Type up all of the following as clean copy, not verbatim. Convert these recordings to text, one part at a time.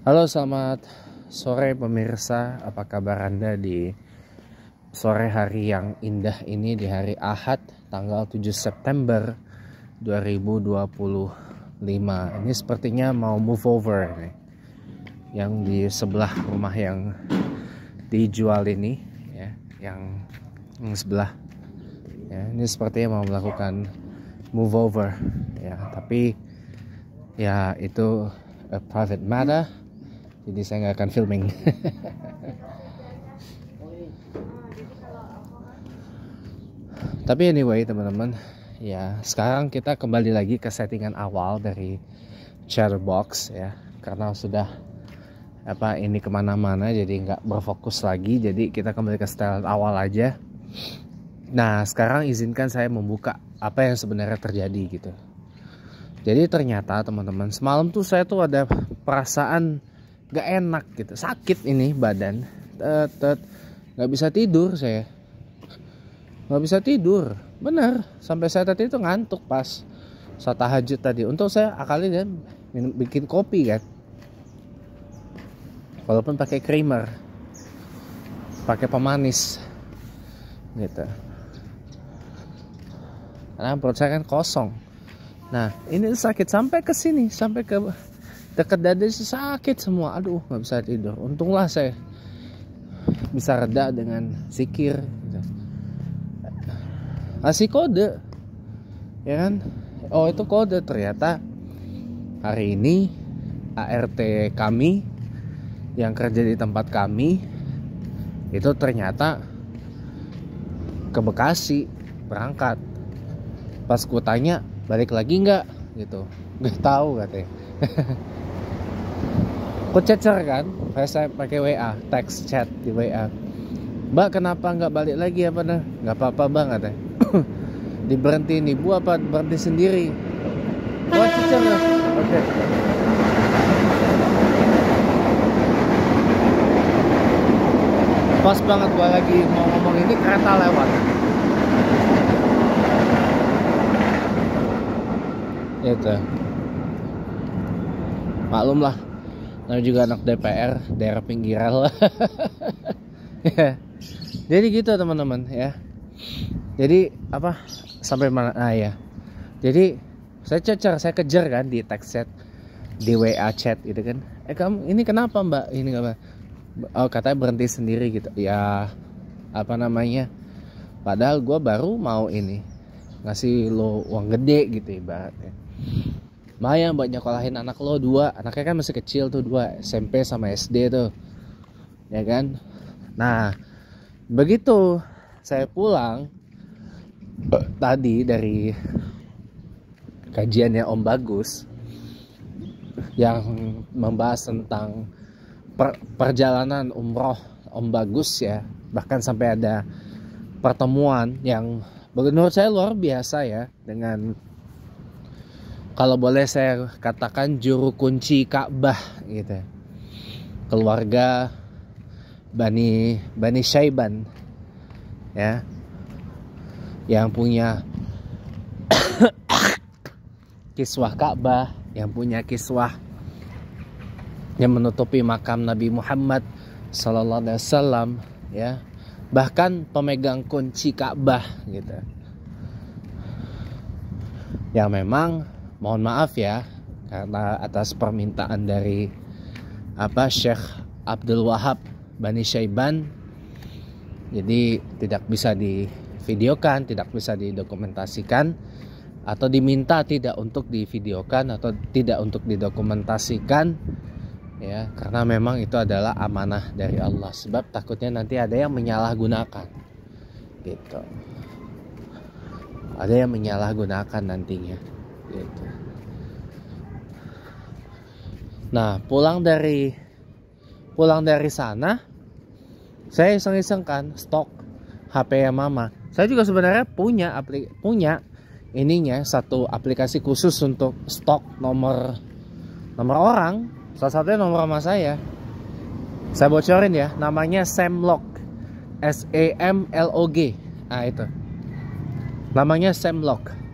Halo, selamat sore pemirsa. Apa kabar Anda di sore hari yang indah ini, di hari Ahad tanggal 7 September 2025. Ini sepertinya mau move over nih. Yang di sebelah rumah yang dijual ini ya, yang sebelah. Ya, ini sepertinya mau melakukan move over ya, tapi ya itu a private matter. Jadi saya nggak akan filming. Tapi anyway teman-teman, ya sekarang kita kembali lagi ke settingan awal dari Chatterbox ya, karena sudah ini kemana-mana jadi nggak berfokus lagi. Jadi kita kembali ke style awal aja. Nah sekarang izinkan saya membuka apa yang sebenarnya terjadi gitu. Jadi ternyata teman-teman, semalam tuh saya tuh ada perasaan gak enak gitu, sakit ini badan, nggak bisa tidur, saya nggak bisa tidur bener, sampai saya tadi itu ngantuk pas saat tahajud tadi. Untuk saya akalnya bikin kopi kan, walaupun pakai creamer, pakai pemanis gitu, karena perut saya kan kosong. Nah ini sakit sampai ke sini, sampai ke dekat dada sakit semua. Aduh, nggak bisa tidur. Untunglah saya bisa reda dengan zikir gitu. Kasih kode ya kan. Oh itu kode, ternyata hari ini ART kami yang kerja di tempat kami itu ternyata ke Bekasi berangkat. Pas ku tanya balik lagi nggak gitu, nggak tahu katanya. Aku cecer kan, saya pakai WA, teks chat di WA. Mbak kenapa nggak balik lagi apa dah? Nggak apa-apa bang katanya. Diberhentiin ibu apa berhenti sendiri? Wah cecer ya. Oke. Pas banget gua lagi mau ngomong ini kereta lewat. Itu. Maklum lah. Namanya juga anak DPR, daerah pinggiran lah. Jadi gitu teman-teman ya. Jadi apa sampai mana? Nah ya. Jadi saya cecer, saya kejar kan di text chat, di WA chat gitu kan. Kamu ini kenapa mbak? Ini apa? Oh katanya berhenti sendiri gitu. Ya apa namanya? Padahal gue baru mau ini ngasih lo uang gede gitu ibaratnya. Maya buat nyekolahin anak lo 2, anaknya kan masih kecil tuh, 2 SMP sama SD tuh ya kan. Nah begitu saya pulang tadi dari kajiannya Om Bagus yang membahas tentang perjalanan umroh Om Bagus ya, bahkan sampai ada pertemuan yang menurut saya luar biasa ya, dengan kalau boleh saya katakan juru kunci Ka'bah gitu. Keluarga Bani Syaiban ya, yang punya kiswah Ka'bah, yang punya kiswah yang menutupi makam Nabi Muhammad sallallahu alaihi wasallam ya. Bahkan pemegang kunci Ka'bah gitu. Yang memang mohon maaf ya, karena atas permintaan dari Syekh Abdul Wahab Bani Syaiban, jadi tidak bisa divideokan, tidak bisa didokumentasikan, atau diminta tidak untuk divideokan atau tidak untuk didokumentasikan ya, karena memang itu adalah amanah dari Allah. Sebab takutnya nanti ada yang menyalahgunakan gitu, ada yang menyalahgunakan nantinya gitu. Nah pulang dari sana saya iseng-iseng kan stok HP mama. Saya juga sebenarnya punya ininya, satu aplikasi khusus untuk stok nomor orang. Salah satunya nomor mama saya bocorin ya, namanya Samlog, SAMLOG. Nah itu namanya Samlog.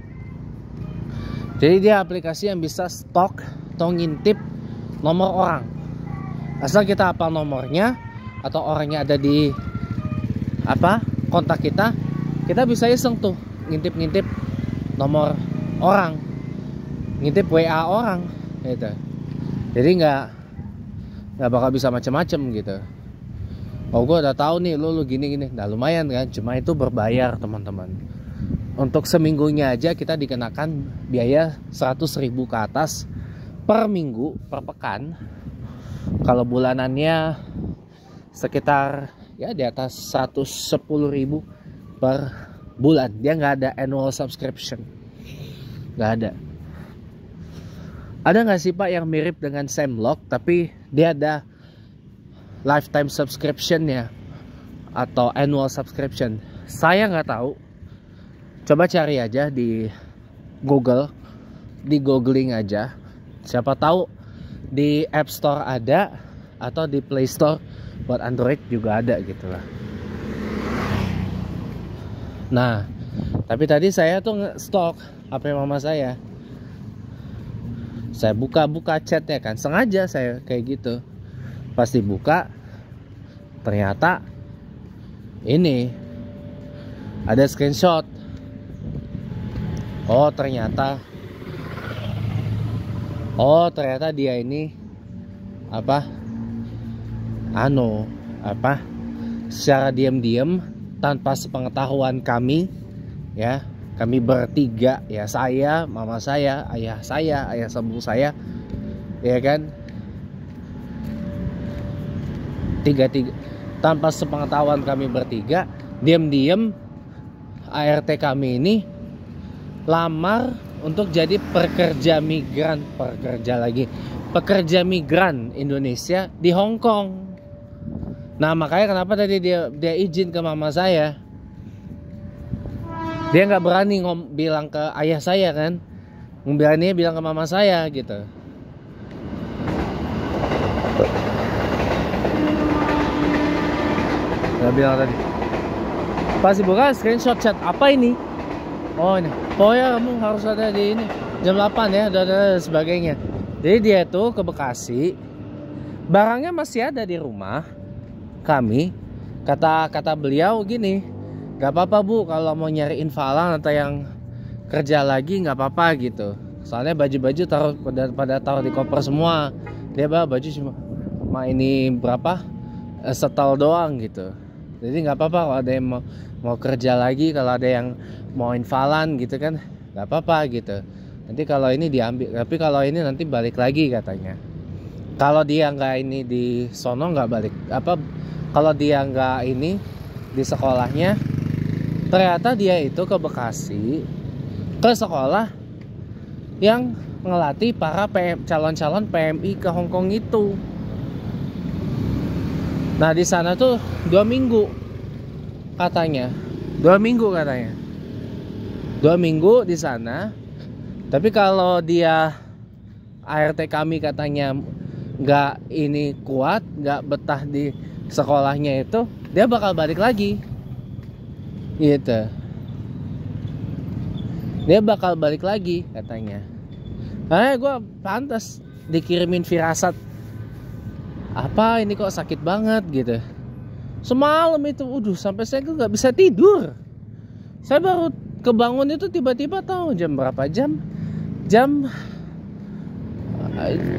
Jadi dia aplikasi yang bisa stok atau ngintip nomor orang Asal kita hafal nomornya atau orangnya ada di kontak kita bisa iseng tuh ngintip nomor orang, ngintip WA orang gitu. Jadi nggak bakal bisa macem-macem gitu. Oh, gue udah tahu nih lu gini. Nah, lumayan kan, cuma itu berbayar teman-teman. Untuk seminggunya aja kita dikenakan biaya 100.000 ke atas per minggu, per pekan. Kalau bulanannya sekitar ya di atas 110.000 per bulan. Dia nggak ada annual subscription, nggak ada. Ada nggak sih Pak yang mirip dengan Samlog tapi dia ada lifetime subscription ya atau annual subscription? Saya nggak tahu. Coba cari aja di Google, di googling aja. Siapa tahu di App Store ada atau di Play Store buat Android juga ada gitu lah. Nah, tapi tadi saya tuh nge-stalk HP mama saya. Saya buka chatnya kan, sengaja saya kayak gitu. Pas dibuka, ternyata ini ada screenshot. Oh ternyata dia ini secara diam-diam tanpa sepengetahuan kami ya. Kami bertiga ya, saya, mama saya, ayah sambung saya, ya kan, tiga tanpa sepengetahuan kami bertiga, diam-diam ART kami ini lamar untuk jadi pekerja migran Indonesia di Hong Kong. Nah makanya kenapa tadi dia izin ke mama saya. Dia nggak berani bilang ke ayah saya kan, berani bilang ke mama saya gitu. Nggak bilang tadi. Pasti buka screenshot chat apa ini? Oh ini. Pokoknya kamu harus ada di ini jam 8 ya, dan sebagainya. Jadi dia tuh ke Bekasi, barangnya masih ada di rumah kami. Kata beliau gini, gak apa-apa Bu, kalau mau nyari invalan atau yang kerja lagi gak apa-apa gitu. Soalnya baju-baju pada taruh di koper semua. Dia bawa baju cuma ini berapa setel doang gitu. Jadi gak apa-apa kalau ada yang mau kerja lagi, kalau ada yang mau invalan gitu kan, gak apa-apa gitu. Nanti kalau ini diambil, tapi kalau ini nanti balik lagi katanya. Kalau dia nggak ini di sono nggak balik, kalau dia nggak ini di sekolahnya. Ternyata dia itu ke Bekasi, ke sekolah yang ngelatih para calon-calon PMI ke Hong Kong itu. Nah di sana tuh 2 minggu katanya, 2 minggu di sana. Tapi kalau dia ART kami katanya nggak ini kuat, nggak betah di sekolahnya itu, dia bakal balik lagi. Gitu. Dia bakal balik lagi katanya. Gue pantas dikirimin firasat. Apa ini kok sakit banget gitu. Semalam itu, sampai saya nggak bisa tidur. Saya baru kebangun itu tiba-tiba tahu jam berapa, jam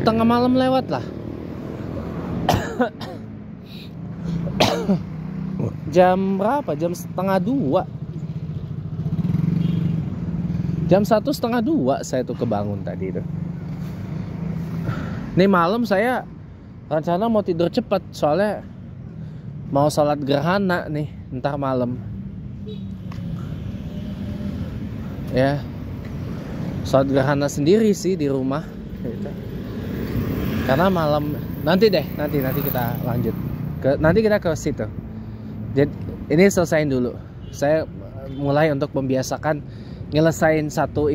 tengah malam lewat lah. Jam berapa? Jam 1:30. Jam 1:30 saya tuh kebangun tadi tuh. Nih malam saya rencana mau tidur cepat, soalnya mau sholat gerhana nih ntar malam. Ya, sholat gerhana sendiri sih di rumah gitu. Karena malam nanti kita lanjut nanti kita ke situ. Jadi ini selesaiin dulu. Saya mulai untuk membiasakan nyelesain satu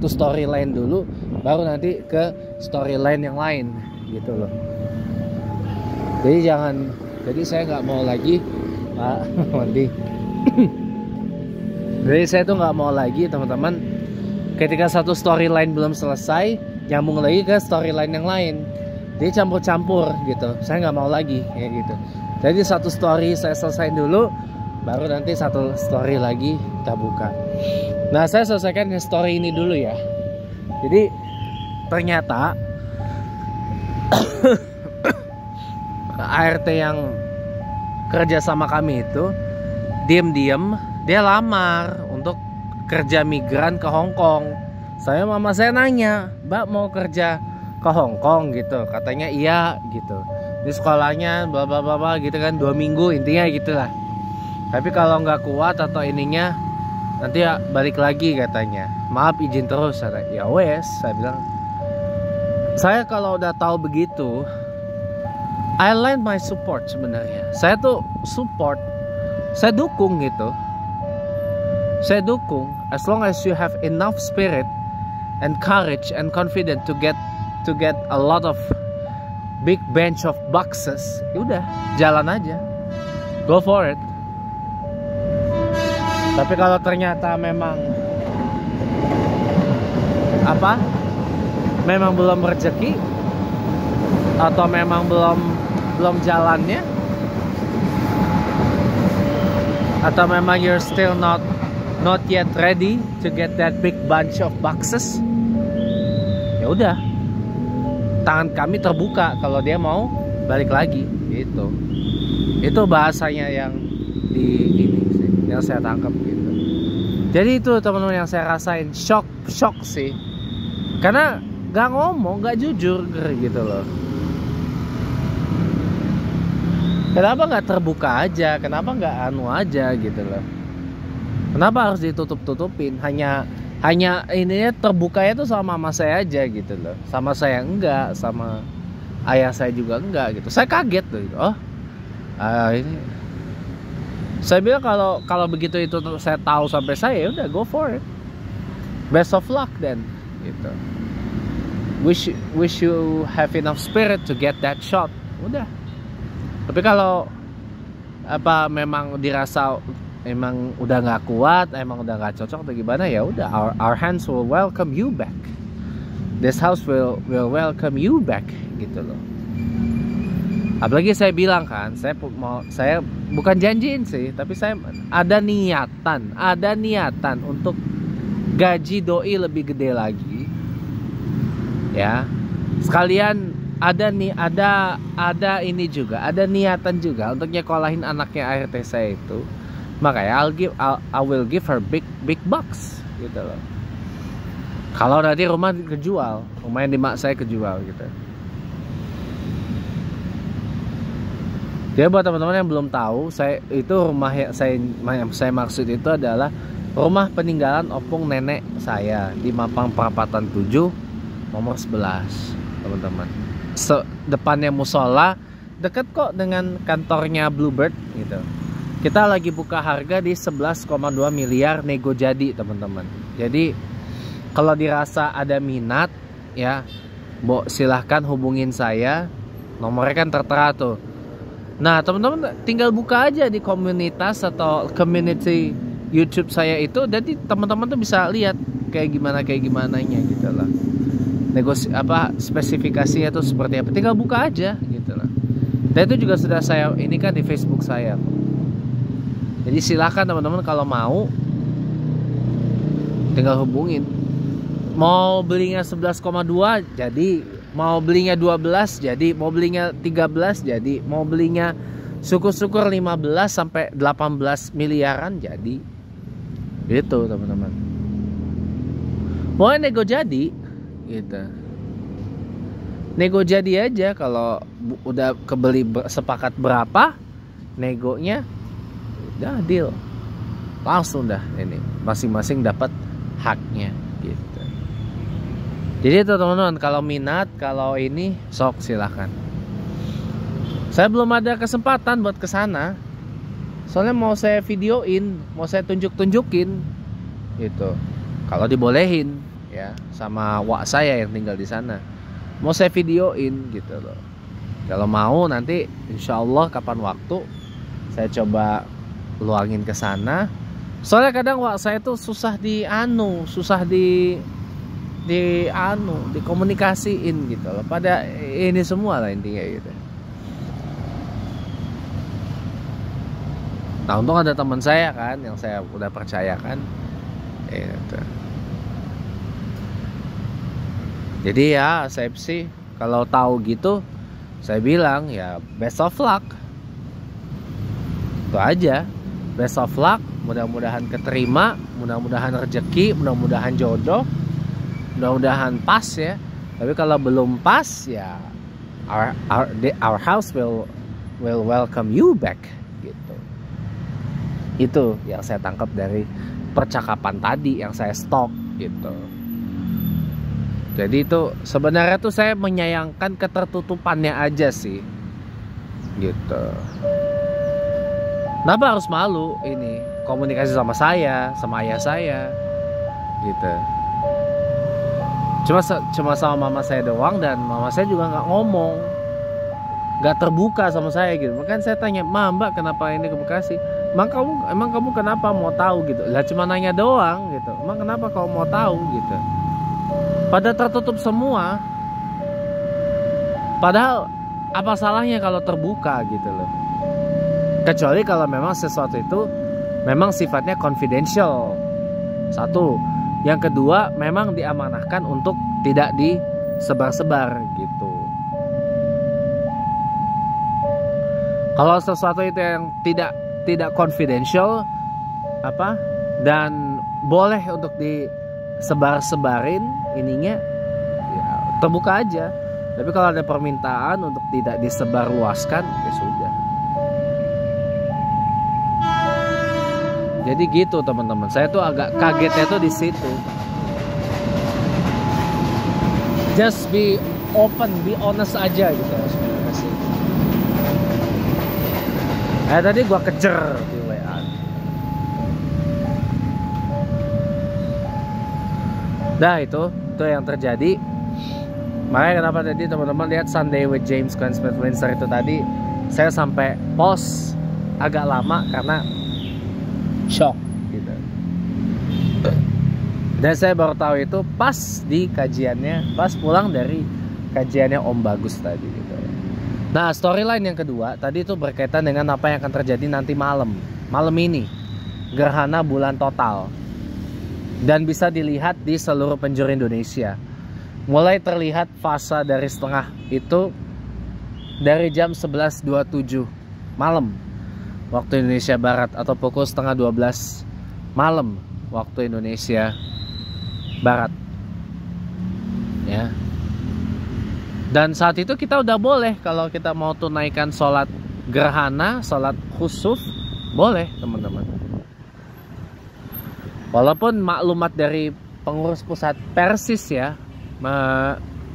storyline dulu, baru nanti ke storyline yang lain gitu loh. Jadi saya nggak mau lagi Pak Mondi. Jadi saya tuh nggak mau lagi teman-teman, ketika satu storyline belum selesai nyambung lagi ke storyline yang lain. dia campur-campur gitu. Saya nggak mau lagi kayak gitu. Jadi satu story saya selesaiin dulu, baru nanti satu story lagi kita buka. Nah, saya selesaikan story ini dulu ya. Jadi ternyata ART yang kerja sama kami itu diem-diem dia lamar untuk kerja migran ke Hong Kong. Mama saya nanya, Mbak mau kerja ke Hong Kong gitu? Katanya iya gitu. Di sekolahnya bla bla bla gitu kan, 2 minggu intinya gitulah. Tapi kalau nggak kuat atau ininya nanti ya balik lagi katanya. Maaf izin terus. Ya wes, saya bilang. Saya kalau udah tahu begitu, I lend my support sebenarnya. Saya tuh support, saya dukung gitu. Saya dukung as long as you have enough spirit and courage and confidence to get a lot of big bunch of boxes. Udah, jalan aja. Go for it. Tapi kalau ternyata memang memang belum rezeki atau memang belum jalannya, atau memang you're still not yet ready to get that big bunch of boxes, ya udah, tangan kami terbuka kalau dia mau balik lagi gitu. Itu bahasanya yang di ini sih, yang saya tangkap gitu. Jadi itu teman-teman yang saya rasain, shock sih, karena gak ngomong, gak jujur gitu loh. Kenapa nggak terbuka aja? Kenapa nggak anu aja gitu loh? Kenapa harus ditutup-tutupin? Hanya ininya terbukanya tuh sama mama saya aja gitu loh. Sama saya enggak, sama ayah saya juga enggak gitu. Saya kaget tuh. Oh, ini. Saya bilang kalau begitu itu saya tahu sampai saya, udah go for it. Best of luck then gitu. Wish you have enough spirit to get that shot. Udah. Tapi kalau memang dirasa emang udah nggak kuat, emang udah nggak cocok atau gimana, ya udah, our hands will welcome you back. This house will welcome you back gitu loh. Apalagi saya bilang kan, saya bukan janjiin sih, tapi saya ada niatan untuk gaji doi lebih gede lagi. Ya. Sekalian ada ini juga, ada niatan juga untuk nyekolahin anaknya ART saya itu. Makanya I will give her big bucks gitu loh. Kalau nanti rumah kejual, rumah yang di mak saya kejual gitu. Jadi buat teman-teman yang belum tahu, saya itu rumah yang saya maksud itu adalah rumah peninggalan opung nenek saya di Mampang Perapatan 7 nomor 11, teman-teman. Depannya musola, deket kok dengan kantornya Bluebird gitu. Kita lagi buka harga di 11,2 miliar nego jadi, teman-teman. Jadi kalau dirasa ada minat ya, silahkan hubungin saya. Nomornya kan tertera tuh. Nah, teman-teman tinggal buka aja di komunitas atau community YouTube saya itu, jadi teman-teman tuh bisa lihat kayak gimananya gitu lah. Spesifikasinya tuh seperti apa, tinggal buka aja gitu lah. Dan itu juga sudah saya ini kan di Facebook saya. Jadi silakan teman-teman kalau mau tinggal hubungin. Mau belinya 11,2 jadi, mau belinya 12 jadi, mau belinya 13 jadi, mau belinya syukur-syukur 15 sampai 18 miliaran jadi. Gitu teman-teman. Mau nego jadi gitu. Nego jadi aja, kalau udah kebeli sepakat berapa negonya, udah deal. Langsung dah ini masing-masing dapat haknya gitu. Jadi itu teman-teman, kalau minat, kalau ini sok silahkan. Saya belum ada kesempatan buat kesana, soalnya mau saya videoin, mau saya tunjukin gitu. Kalau dibolehin ya sama wak saya yang tinggal di sana, mau saya videoin gitu loh. Kalau mau nanti insya Allah kapan waktu saya coba luangin ke sana. Soalnya kadang wak saya tuh susah dikomunikasiin gitu loh. Pada ini semua lah intinya gitu. Nah untung ada teman saya kan yang saya udah percayakan gitu. Jadi ya saya sih kalau tahu gitu saya bilang ya best of luck. Itu aja, best of luck. Mudah-mudahan keterima, mudah-mudahan rezeki, mudah-mudahan jodoh, mudah-mudahan pas ya. Tapi kalau belum pas ya our house will welcome you back gitu. Itu yang saya tangkap dari percakapan tadi yang saya stok gitu. Jadi itu sebenarnya tuh saya menyayangkan ketertutupannya aja sih gitu. Kenapa harus malu ini komunikasi sama saya, sama ayah saya gitu. Cuma sama mama saya doang, dan mama saya juga nggak ngomong, nggak terbuka sama saya gitu. Makanya saya tanya, Mbak kenapa ini ke Bekasi? Emang kamu kenapa mau tahu gitu? Lah cuma nanya doang gitu. Emang kenapa kamu mau tahu gitu? Pada tertutup semua. Padahal apa salahnya kalau terbuka gitu loh. Kecuali kalau memang sesuatu itu memang sifatnya confidential. Satu. Yang kedua, memang diamanahkan untuk tidak disebar-sebar gitu. Kalau sesuatu itu yang tidak confidential dan boleh untuk disebar-sebarin ininya, ya terbuka aja. Tapi kalau ada permintaan untuk tidak disebarluaskan, ya sudah. Jadi gitu teman-teman. Saya tuh agak kagetnya tuh di situ. Just be open, be honest aja gitu sebenarnya sih. Tadi gua kejar di WA. Nah itu yang terjadi. Makanya kenapa tadi teman-teman lihat Sunday with James Glenn Smith Windsor itu tadi saya sampai pause agak lama karena shock gitu. Dan saya baru tahu itu pas di kajiannya, pas pulang dari kajiannya Om Bagus tadi gitu. Nah storyline yang kedua tadi itu berkaitan dengan apa yang akan terjadi nanti malam ini, gerhana bulan total, dan bisa dilihat di seluruh penjuru Indonesia. Mulai terlihat fase dari setengah itu dari jam 11.27 malam waktu Indonesia Barat, atau pukul setengah 12 malam waktu Indonesia Barat ya. Dan saat itu kita udah boleh, kalau kita mau tunaikan sholat gerhana, sholat khusuf, boleh teman-teman. Walaupun maklumat dari pengurus pusat Persis ya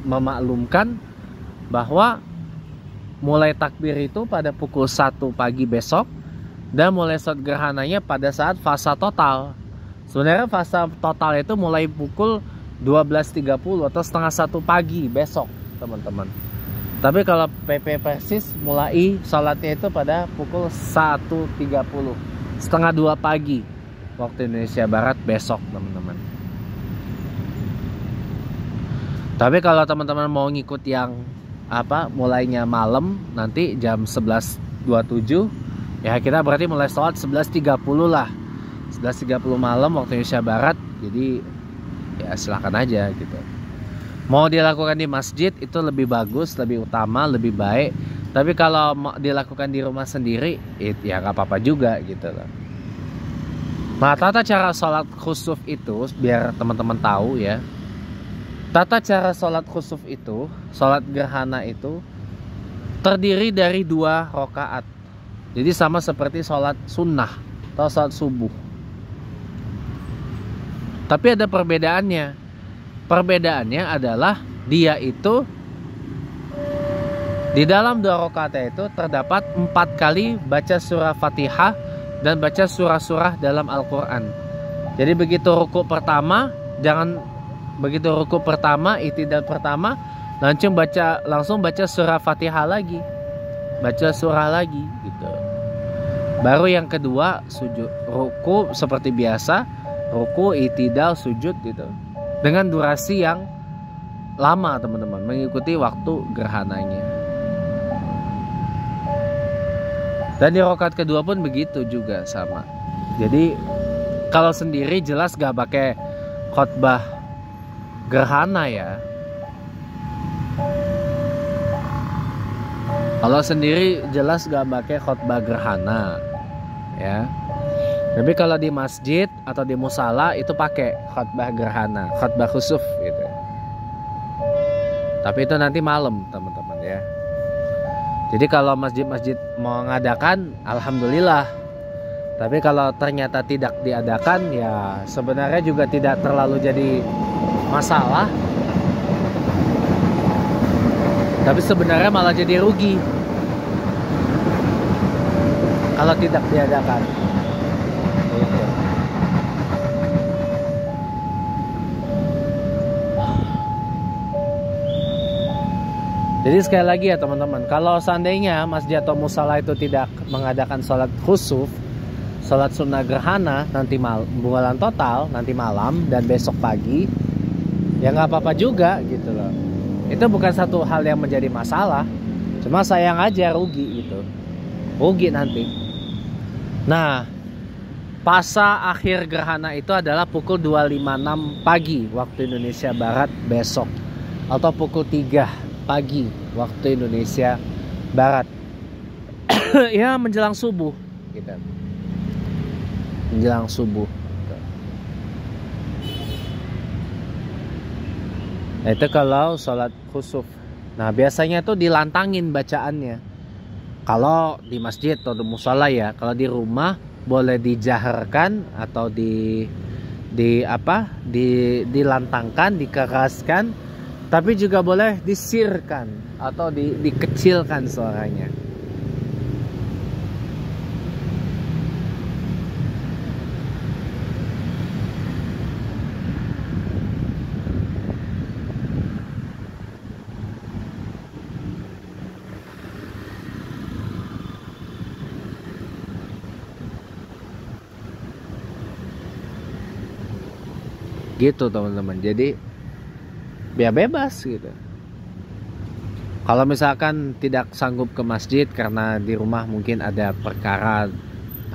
memaklumkan bahwa mulai takbir itu pada pukul 1 pagi besok, dan mulai sholat gerhananya pada saat fase total. Sebenarnya fase total itu mulai pukul 12.30 atau setengah 1 pagi besok teman-teman. Tapi kalau PP Persis mulai sholatnya itu pada pukul 1.30, setengah 2 pagi waktu Indonesia Barat besok teman-teman. Tapi kalau teman-teman mau ngikut yang mulainya malam nanti jam 11.27 ya, kita berarti mulai sholat 11.30 lah, 11.30 malam waktu Indonesia Barat. Jadi ya silakan aja gitu. Mau dilakukan di masjid itu lebih bagus, lebih utama, lebih baik. Tapi kalau mau dilakukan di rumah sendiri ya gak apa-apa juga gitu loh. Nah tata cara sholat khusuf itu biar teman-teman tahu ya. Tata cara sholat khusuf itu, sholat gerhana itu terdiri dari 2 rakaat. Jadi sama seperti sholat sunnah atau sholat subuh. Tapi ada perbedaannya. Perbedaannya adalah dia itu di dalam 2 rakaat itu terdapat 4 kali baca surah Fatihah dan baca surah-surah dalam Al-Quran. Jadi begitu rukuk pertama, itidal pertama langsung baca surah Fatihah lagi, baca surah lagi gitu. Baru yang kedua sujud, ruku seperti biasa, ruku, itidal, sujud gitu. dengan durasi yang lama teman-teman, mengikuti waktu gerhananya. Dan di rakaat kedua pun begitu juga sama. Jadi kalau sendiri jelas gak pakai khotbah gerhana ya. Kalau sendiri jelas gak pakai khotbah gerhana ya. Tapi kalau di masjid atau di musala itu pakai khotbah gerhana, khotbah khusuf gitu. Tapi itu nanti malam teman-teman ya. Jadi kalau masjid-masjid mau mengadakan, alhamdulillah. Tapi kalau ternyata tidak diadakan, ya sebenarnya juga tidak terlalu jadi masalah. Tapi sebenarnya malah jadi rugi kalau tidak diadakan. Gitu. Jadi sekali lagi ya teman-teman, kalau seandainya masjid atau musala itu tidak mengadakan sholat khusuf, sholat sunnah gerhana nanti bulan total, nanti malam dan besok pagi, ya nggak apa-apa juga gitu loh. Itu bukan satu hal yang menjadi masalah, cuma sayang aja rugi gitu, rugi nanti. Nah, fasa akhir gerhana itu adalah pukul 2.56 pagi waktu Indonesia Barat besok, atau pukul 3 pagi waktu Indonesia Barat. Ya menjelang subuh gitu. Menjelang subuh. Nah, itu kalau sholat khusuf. Nah biasanya tuh dilantangin bacaannya. Kalau di masjid atau di musala ya. Kalau di rumah boleh dijaharkan atau dilantangkan, dikeraskan. Tapi juga boleh disirkan atau dikecilkan suaranya. Gitu teman-teman. Jadi biar bebas gitu. Kalau misalkan tidak sanggup ke masjid karena di rumah mungkin ada perkara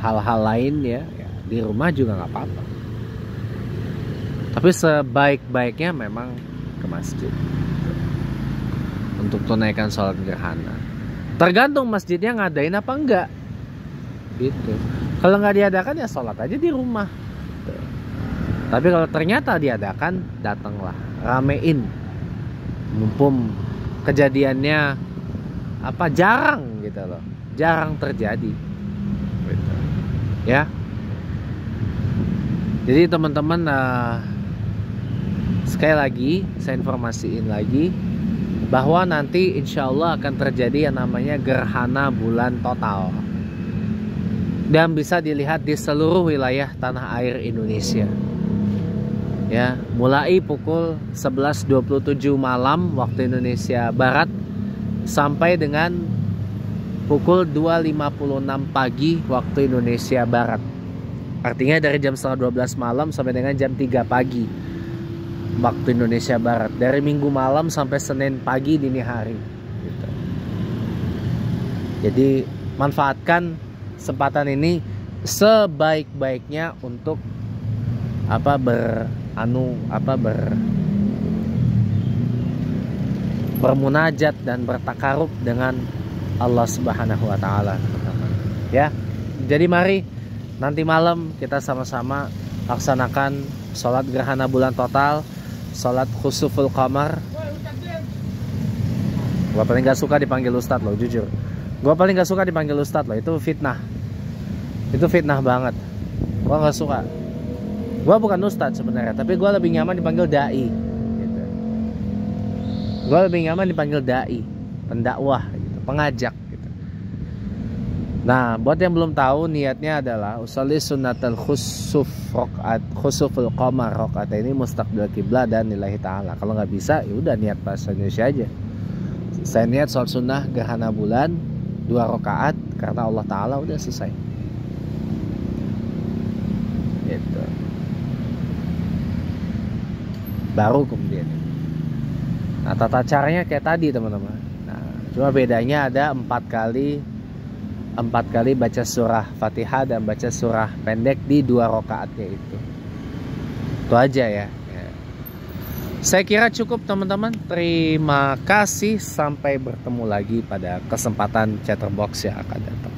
hal-hal lain ya di rumah juga nggak apa-apa. Tapi sebaik-baiknya memang ke masjid untuk tunaikan sholat gerhana. Tergantung masjidnya ngadain apa enggak gitu. Kalau nggak diadakan ya sholat aja di rumah. Tapi kalau ternyata diadakan, datanglah, ramein. Mumpung kejadiannya jarang gitu loh, jarang terjadi. Gitu. Ya. Jadi teman-teman, sekali lagi saya informasiin lagi bahwa nanti insya Allah akan terjadi yang namanya gerhana bulan total. Dan bisa dilihat di seluruh wilayah tanah air Indonesia. Ya, mulai pukul 11.27 malam waktu Indonesia Barat sampai dengan pukul 2.56 pagi waktu Indonesia Barat. Artinya dari jam 11:30 malam sampai dengan jam 3 pagi waktu Indonesia Barat. Dari Minggu malam sampai Senin pagi dini hari gitu. Jadi manfaatkan kesempatan ini sebaik-baiknya untuk bermunajat dan bertakarub dengan Allah Subhanahu wa taala. Ya. Jadi mari nanti malam kita sama-sama laksanakan sholat gerhana bulan total, sholat khusuful qamar. Gua paling gak suka dipanggil ustadz loh, jujur. Gua paling gak suka dipanggil ustadz loh, itu fitnah. Itu fitnah banget. Gua gak suka. Gue bukan ustadz sebenarnya, tapi gue lebih nyaman dipanggil dai gitu. Gue lebih nyaman dipanggil dai, pendakwah gitu, pengajak gitu. Nah buat yang belum tahu, niatnya adalah usolli sunnatul khusuf rokaat, khusuful qamar rokaat ini mustaqbil kiblah dan lillahi ta'ala. Kalau nggak bisa ya udah niat bahasa Indonesia aja. Saya niat sholat sunnah gerhana bulan 2 rakaat karena Allah Ta'ala, udah selesai gitu. baru kemudian ini. Nah, tata caranya kayak tadi teman-teman. Nah, cuma bedanya ada 4 kali baca surah Fatihah dan baca surah pendek di 2 rakaatnya itu. Itu aja ya. Saya kira cukup teman-teman. Terima kasih, sampai bertemu lagi pada kesempatan Chatterbox yang akan datang.